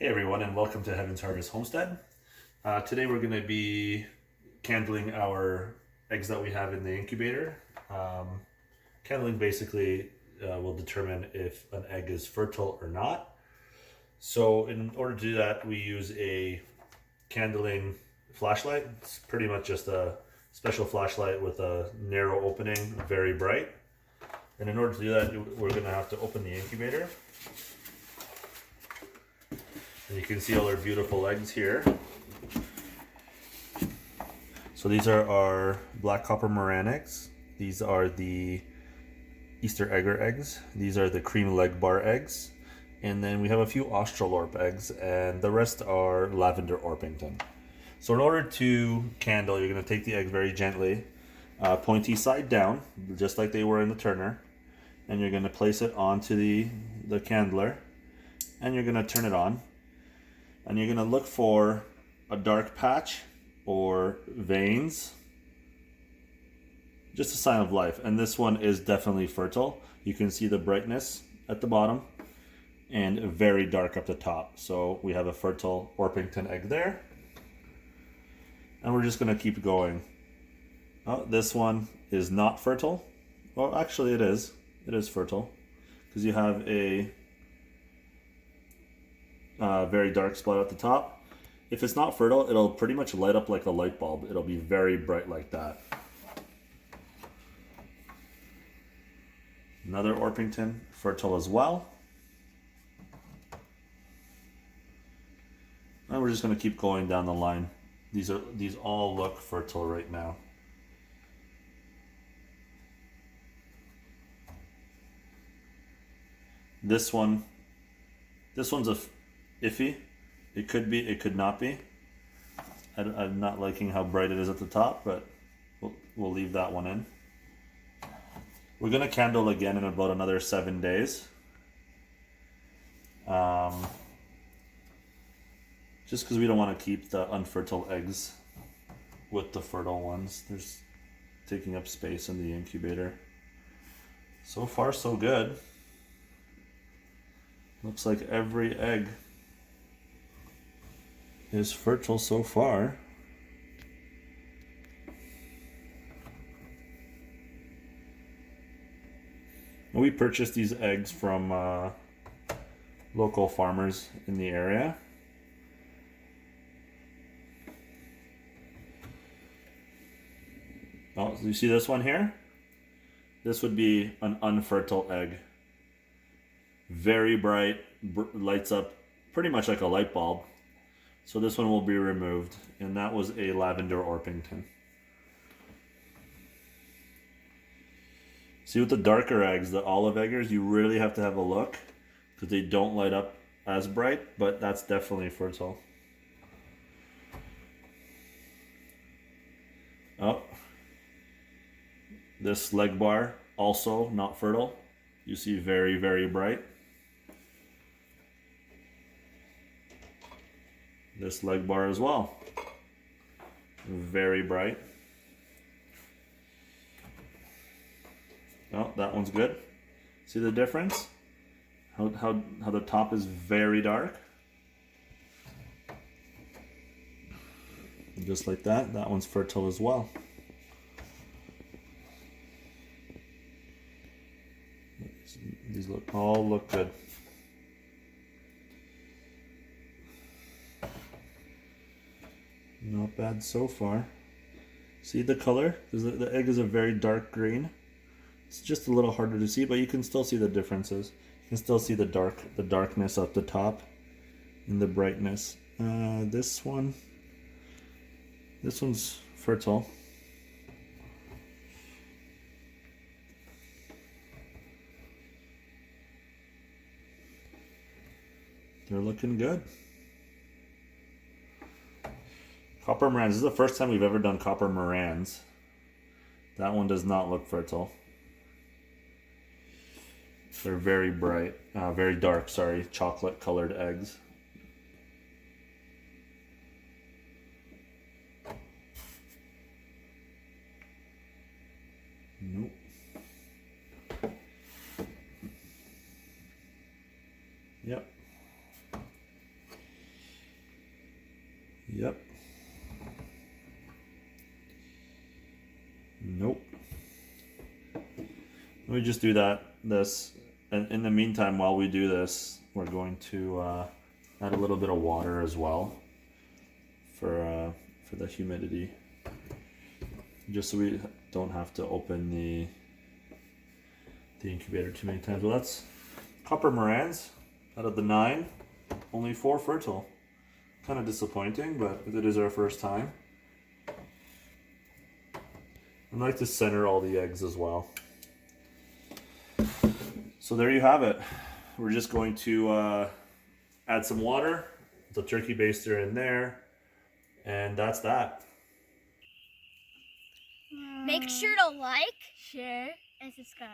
Hey everyone, and welcome to Heaven's Harvest Homestead. Today we're going to be candling our eggs that we have in the incubator. Candling basically will determine if an egg is fertile or not. So in order to do that, we use a candling flashlight. It's pretty much just a special flashlight with a narrow opening, very bright. And in order to do that, we're going to have to open the incubator. And you can see all our beautiful eggs here. So these are our black copper Moran eggs. These are the Easter egger eggs. These are the cream leg bar eggs. And then we have a few Australorp eggs, and the rest are lavender Orpington. So in order to candle, you're going to take the egg very gently, pointy side down, just like they were in the turner. And you're going to place it onto the candler, and you're going to turn it on. And you're going to look for a dark patch or veins, just a sign of life. And this one is definitely fertile. You can see the brightness at the bottom and very dark up the top. So we have a fertile Orpington egg there. And we're just going to keep going. Oh, this one is not fertile. Well, actually it is. It is fertile because you have a very dark spot at the top. If it's not fertile, it'll pretty much light up like a light bulb. It'll be very bright like that. Another Orpington, fertile as well. And we're just going to keep going down the line. These all look fertile right now. This one's a iffy. It could be, it could not be. I'm not liking how bright it is at the top, but we'll leave that one in. We're going to candle again in about another 7 days. Just because we don't want to keep the unfertile eggs with the fertile ones. There's taking up space in the incubator. So far, so good. Looks like every egg is fertile so far. We purchased these eggs from local farmers in the area. Oh, so you see this one here? This would be an unfertile egg. Very bright, lights up pretty much like a light bulb. So this one will be removed, and that was a lavender Orpington. See, with the darker eggs, the olive eggers, you really have to have a look because they don't light up as bright, but that's definitely fertile. Oh, this leg bar also not fertile. You see very, very bright. This leg bar as well. Very bright. Oh, that one's good. See the difference? How the top is very dark. And just like that, that one's fertile as well. These all look good. Not bad so far. See the color? The egg is a very dark green. It's just a little harder to see, but you can still see the differences. You can still see the darkness up the top and the brightness. This one's fertile. They're looking good. Copper Morans. This is the first time we've ever done copper Morans. That one does not look fertile. They're very bright, very dark, sorry, chocolate colored eggs. Nope. Yep. Nope. Let me just do this. And in the meantime, while we do this, we're going to add a little bit of water as well for the humidity. Just so we don't have to open the incubator too many times. Well, that's copper morans out of the 9, only 4 fertile. Kind of disappointing, but it is our first time. I'd like to center all the eggs as well. So there you have it. We're just going to add some water, the turkey baster in there, and that's that. Make sure to like, share, and subscribe.